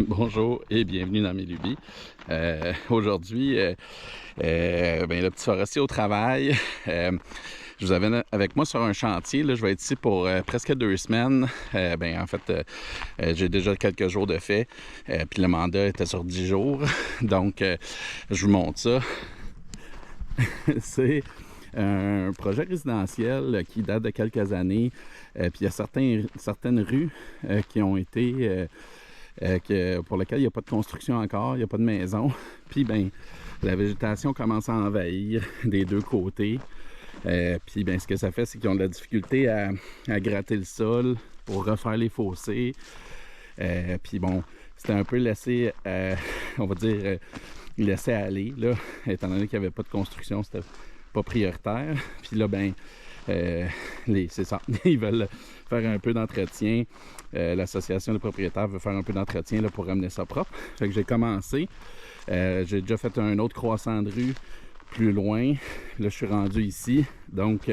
Bonjour et bienvenue dans mes lubies. Aujourd'hui, le petit forestier au travail. Je vous avais avec moi sur un chantier. Là, je vais être ici pour presque 2 semaines. J'ai déjà quelques jours de fait. Puis le mandat était sur 10 jours. Donc, je vous montre ça. C'est un projet résidentiel qui date de quelques années. Puis il y a certaines rues qui ont été... pour lequel il n'y a pas de construction encore, il n'y a pas de maison. Puis la végétation commence à envahir des deux côtés. Puis ce que ça fait, c'est qu'ils ont de la difficulté à gratter le sol pour refaire les fossés. C'était un peu laissé, on va dire, laissé aller, là, étant donné qu'il n'y avait pas de construction, c'était pas prioritaire. Puis là, c'est ça, ils veulent faire un peu d'entretien. L'association de propriétaires veut faire un peu d'entretien là, pour ramener ça propre. Fait que j'ai commencé. J'ai déjà fait un autre croissant de rue plus loin. Là, je suis rendu ici. Donc,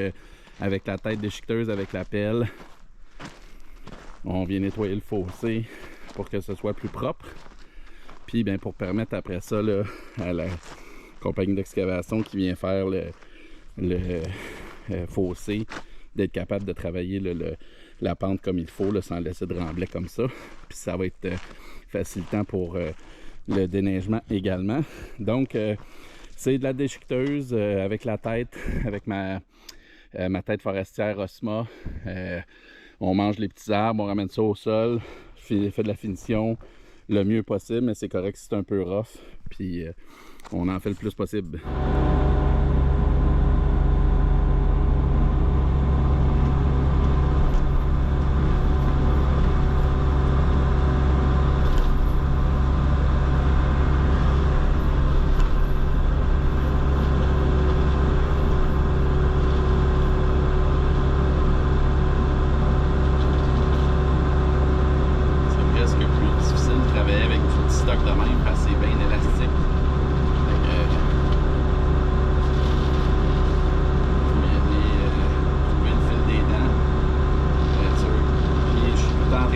avec la tête déchiqueteuse, avec la pelle, on vient nettoyer le fossé pour que ce soit plus propre. Puis, pour permettre après ça là, à la compagnie d'excavation qui vient faire le fossé, d'être capable de travailler la pente comme il faut, là, sans laisser de remblai comme ça. Puis ça va être facilitant pour le déneigement également. Donc, c'est de la déchiqueteuse avec la tête, avec ma tête forestière Osma. On mange les petits arbres, on ramène ça au sol, fait de la finition le mieux possible, mais c'est correct si c'est un peu rough. Puis on en fait le plus possible.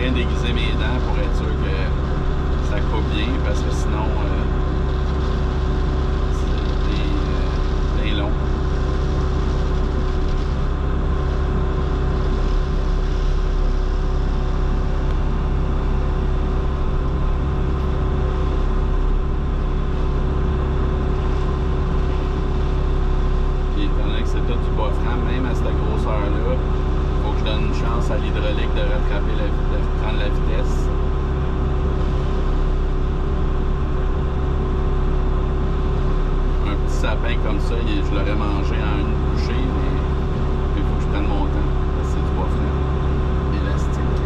Déguiser mes dents pour être sûr que ça coupe bien, parce que sinon c'est bien long. Puis étant donné que c'est tout du bois franc, même à cette grosseur-là, il faut que je donne une chance à l'hydraulique de rattraper de prendre la vitesse. Un petit sapin comme ça, je l'aurais mangé en une bouchée, mais il faut que je prenne mon temps. C'est du bois franc, élastique.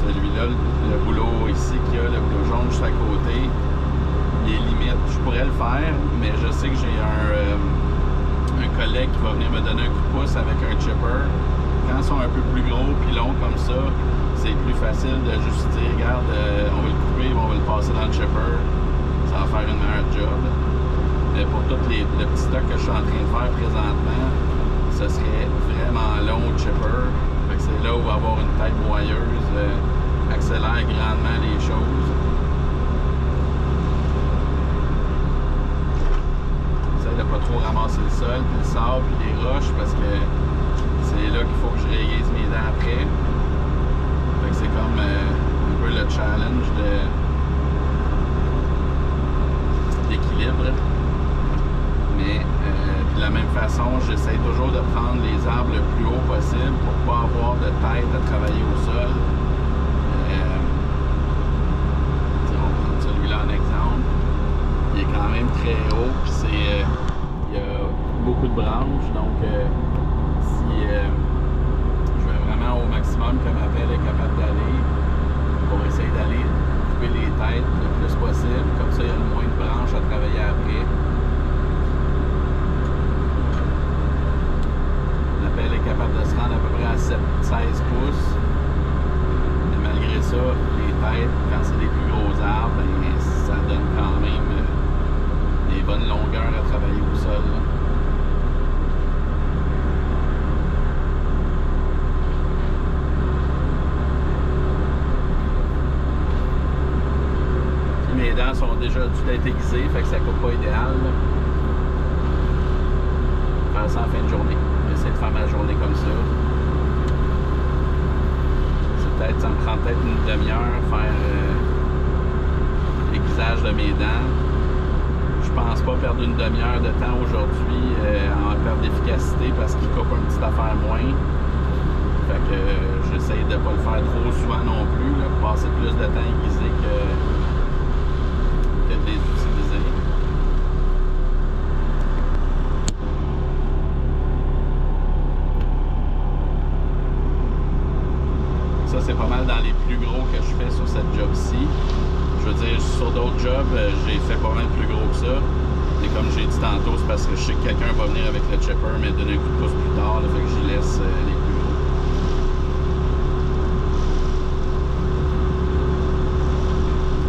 Celui-là, le boulot ici qu'il y a, le boulot jaune juste à côté, il est limite. Je pourrais le faire, mais je sais que j'ai un collègue qui va venir me donner un coup de pouce avec un chipper. Quand ils sont un peu plus gros puis longs comme ça, c'est plus facile de juste dire, regarde, on va le couper, on va le passer dans le chipper. Ça va faire une meilleure job. Mais pour tout le petit stock que je suis en train de faire présentement, ce serait vraiment long au chipper. Fait que c'est là où avoir une tête broyeuse accélère grandement les choses. De pas trop ramasser le sol, puis le sable, puis les roches, parce que c'est là qu'il faut que je réaiguise mes dents après. Fait que c'est comme un peu le challenge d'équilibre. Mais de la même façon, j'essaie toujours de prendre les arbres le plus haut possible pour pas avoir de tête à travailler au sol. On va prendre celui-là en exemple. Il est quand même très haut, puis il y a beaucoup de branches, donc si je vais vraiment au maximum que ma pelle est capable d'aller pour essayer d'aller couper les têtes le plus possible, comme ça il y a le moins de branches à travailler après. La pelle est capable de se rendre à peu près à 16 pouces, mais malgré ça, les têtes, quand c'est des plus gros arbres, ça donne quand même des bonnes longueurs à travailler au sol. l'étage a dû d'être aiguisé, fait que ça coupe pas idéal. Faire ça en fin de journée. J'essaie de faire ma journée comme ça. Ça me prend peut-être une demi-heure faire l'aiguisage de mes dents. Je pense pas perdre une demi-heure de temps aujourd'hui en perte d'efficacité parce qu'il coupe une petite affaire moins. Fait que j'essaie de pas le faire trop souvent non plus, là, pour passer plus de temps aiguisé que de les utiliser. Ça, c'est pas mal dans les plus gros que je fais sur cette job-ci. Je veux dire, sur d'autres jobs, j'ai fait pas mal plus gros que ça. Et comme j'ai dit tantôt, c'est parce que je sais que quelqu'un va venir avec le chipper, mais donner un coup de pouce plus tard, là, fait que j'y laisse les plus gros.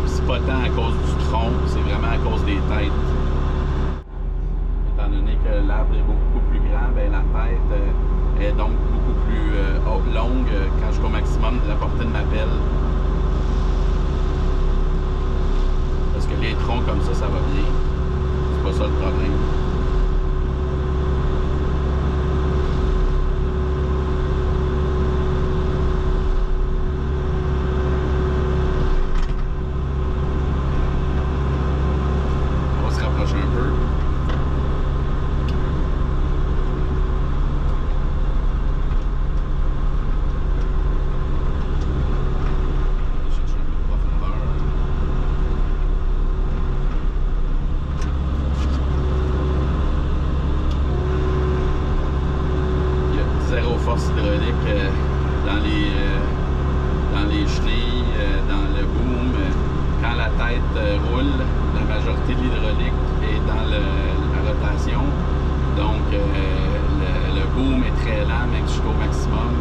C'est pas tant à cause du tronc, c'est vraiment à cause des têtes. Étant donné que l'arbre est beaucoup plus grand, ben la tête est donc beaucoup plus longue quand je suis au maximum de la portée de ma pelle. Parce que les troncs comme ça va bien. C'est pas ça le problème. On va se rapprocher un peu. Force hydraulique dans les chenilles, dans le boom. Quand la tête roule, la majorité de l'hydraulique est dans la rotation. Donc le boom est très lent, même si je suis au maximum.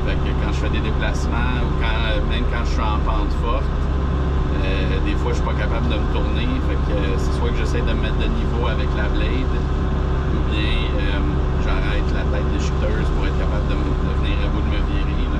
Fait que quand je fais des déplacements ou même quand je suis en pente forte, des fois je suis pas capable de me tourner. Fait que c'est soit que j'essaie de me mettre de niveau avec la blade, ou bien j'arrête la tête déchiqueteuse pour être capable de venir à bout de me virer. Là.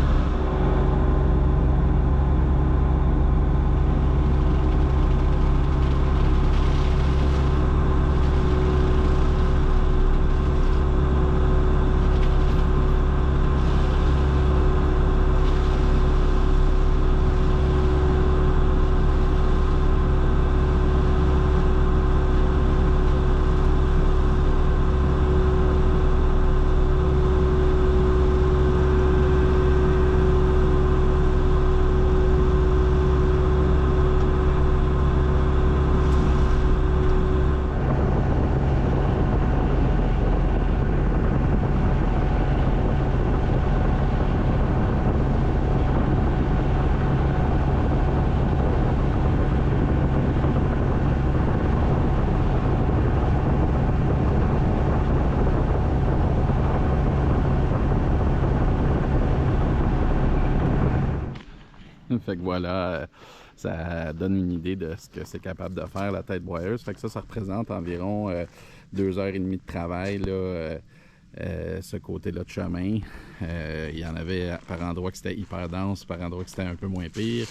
Fait que voilà, ça donne une idée de ce que c'est capable de faire la tête broyeuse. Fait que ça représente environ 2h30 de travail, là, ce côté-là de chemin. Il y en avait par endroits que c'était hyper dense, par endroits que c'était un peu moins pire.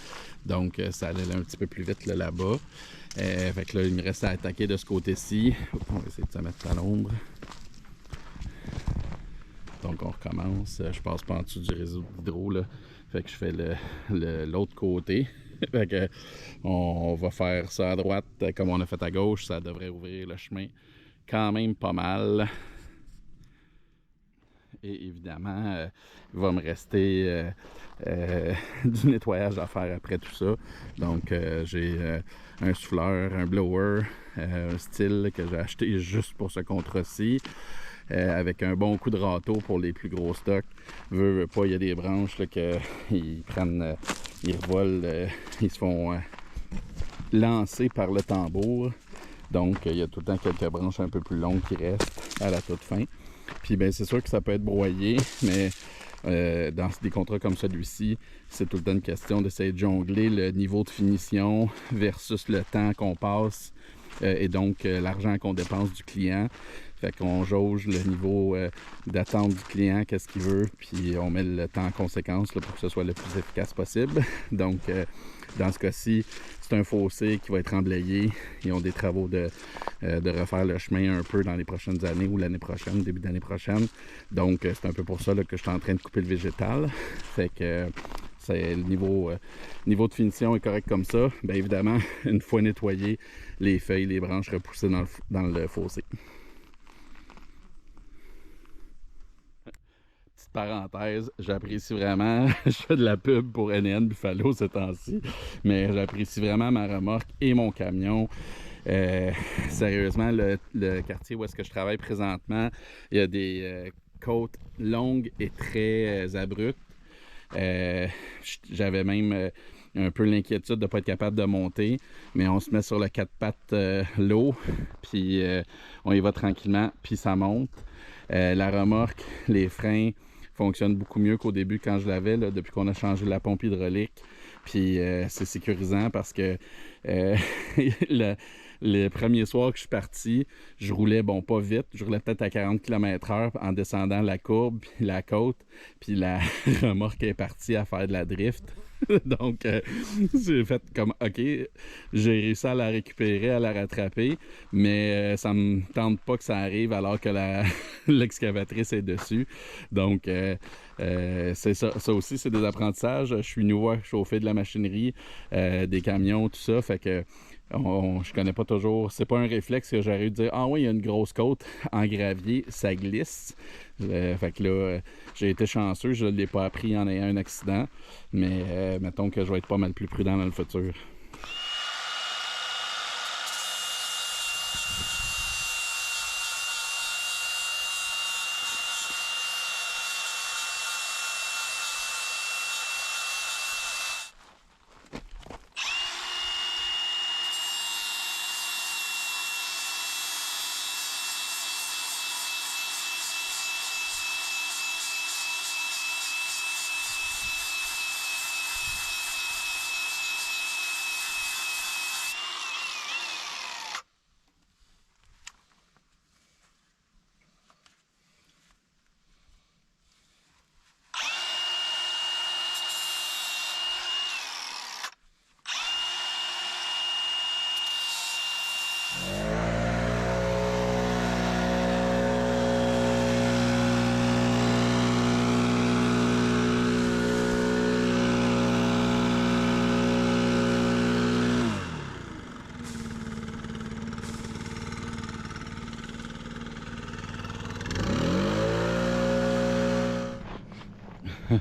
Donc ça allait un petit peu plus vite là-bas. Fait que là, il me reste à attaquer de ce côté-ci. On va essayer de se mettre à l'ombre. Donc on recommence. Je passe pas en dessous du réseau d'hydro, là. Fait que je fais l'autre côté. Fait que on va faire ça à droite comme on a fait à gauche. Ça devrait ouvrir le chemin quand même pas mal. Et évidemment, il va me rester du nettoyage à faire après tout ça. Donc j'ai un souffleur, un blower, un style que j'ai acheté juste pour ce contrat-ci. Avec un bon coup de râteau pour les plus gros stocks. Veux pas, il y a des branches là, qu'ils prennent, ils revolent, ils se font lancer par le tambour. Donc il y a tout le temps quelques branches un peu plus longues qui restent à la toute fin. Puis ben c'est sûr que ça peut être broyé, mais dans des contrats comme celui-ci, c'est tout le temps une question d'essayer de jongler le niveau de finition versus le temps qu'on passe et donc l'argent qu'on dépense du client. Fait qu'on jauge le niveau d'attente du client, qu'est-ce qu'il veut, puis on met le temps en conséquence là, pour que ce soit le plus efficace possible. Donc, Dans ce cas-ci, c'est un fossé qui va être emblayé. Ils ont des travaux de refaire le chemin un peu dans les prochaines années ou l'année prochaine, début d'année prochaine. Donc, c'est un peu pour ça là, que je suis en train de couper le végétal. Fait que c'est le niveau de finition est correct comme ça. Bien évidemment, une fois nettoyé, les feuilles, les branches repoussées dans le fossé. Petite parenthèse, j'apprécie vraiment, je fais de la pub pour NN Buffalo ces temps-ci, mais j'apprécie vraiment ma remorque et mon camion. Sérieusement, le quartier où est-ce que je travaille présentement, il y a des côtes longues et très abruptes. J'avais même un peu l'inquiétude de ne pas être capable de monter, mais on se met sur le 4 pattes low, puis on y va tranquillement, puis ça monte. La remorque, les freins fonctionnent beaucoup mieux qu'au début quand je l'avais, là, depuis qu'on a changé la pompe hydraulique. Puis c'est sécurisant parce que le premier soir que je suis parti, je roulais, bon, pas vite, je roulais peut-être à 40 km/h en descendant la courbe, puis la côte, puis la remorque est partie à faire de la drift. Donc, j'ai fait comme, OK, j'ai réussi à la récupérer, à la rattraper, mais ça me tente pas que ça arrive alors que l'excavatrice est dessus. Donc, c'est ça. Ça aussi, c'est des apprentissages. Je suis nouveau à chauffer de la machinerie, des camions, tout ça, fait que je connais pas toujours. C'est pas un réflexe que j'aurais eu de dire ah oui, il y a une grosse côte en gravier, ça glisse. Fait que là, j'ai été chanceux, je ne l'ai pas appris en ayant un accident. Mais mettons que je vais être pas mal plus prudent dans le futur.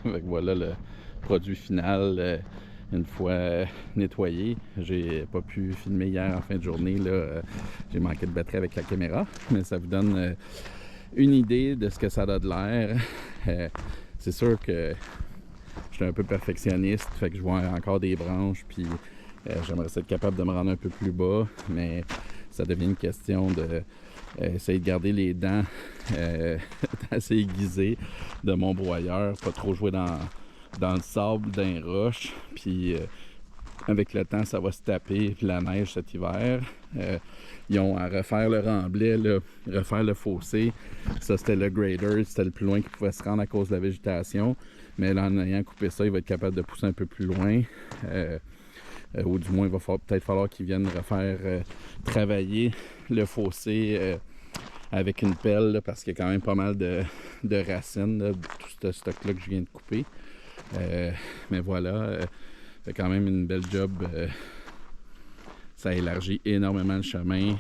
Fait que voilà le produit final une fois nettoyé. J'ai pas pu filmer hier en fin de journée. J'ai manqué de batterie avec la caméra, mais ça vous donne une idée de ce que ça a de l'air. C'est sûr que je suis un peu perfectionniste, fait que je vois encore des branches, puis j'aimerais être capable de me rendre un peu plus bas, mais ça devient une question de essayer de garder les dents assez aiguisées de mon broyeur, pas trop jouer dans le sable, dans les roches, puis avec le temps, ça va se taper, puis la neige cet hiver. Ils ont à refaire le remblai, là, refaire le fossé. Ça, c'était le grader, c'était le plus loin qu'il pouvait se rendre à cause de la végétation. Mais là, en ayant coupé ça, il va être capable de pousser un peu plus loin. Ou du moins, il va peut-être falloir qu'ils viennent refaire travailler le fossé avec une pelle, là, parce qu'il y a quand même pas mal de racines, là, tout ce stock-là que je viens de couper. Mais voilà, fait quand même une belle job. Ça élargit énormément le chemin.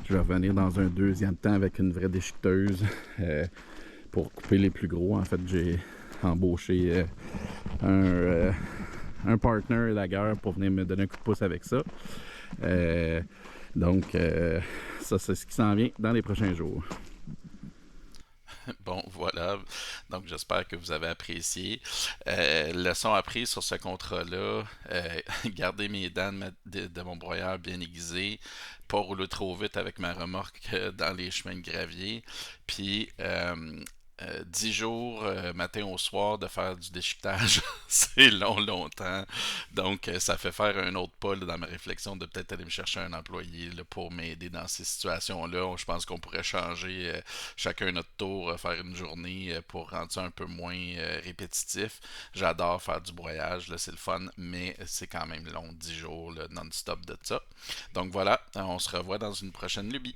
Je vais revenir dans un deuxième temps avec une vraie déchiqueteuse pour couper les plus gros. En fait, j'ai embauché un partner lagueur pour venir me donner un coup de pouce avec ça. Donc, ça, c'est ce qui s'en vient dans les prochains jours. Bon, voilà. Donc, j'espère que vous avez apprécié. Leçon apprise sur ce contrat-là. Garder mes dents de mon broyeur bien aiguisées. Pas rouler trop vite avec ma remorque dans les chemins de gravier. Puis, 10 jours, matin au soir, de faire du déchiquetage, c'est long, longtemps. Donc, ça fait faire un autre pas là, dans ma réflexion de peut-être aller me chercher un employé là, pour m'aider dans ces situations-là. Je pense qu'on pourrait changer chacun notre tour, faire une journée pour rendre ça un peu moins répétitif. J'adore faire du broyage, là, c'est le fun, mais c'est quand même long, 10 jours là, non-stop de ça. Donc voilà, on se revoit dans une prochaine lubie.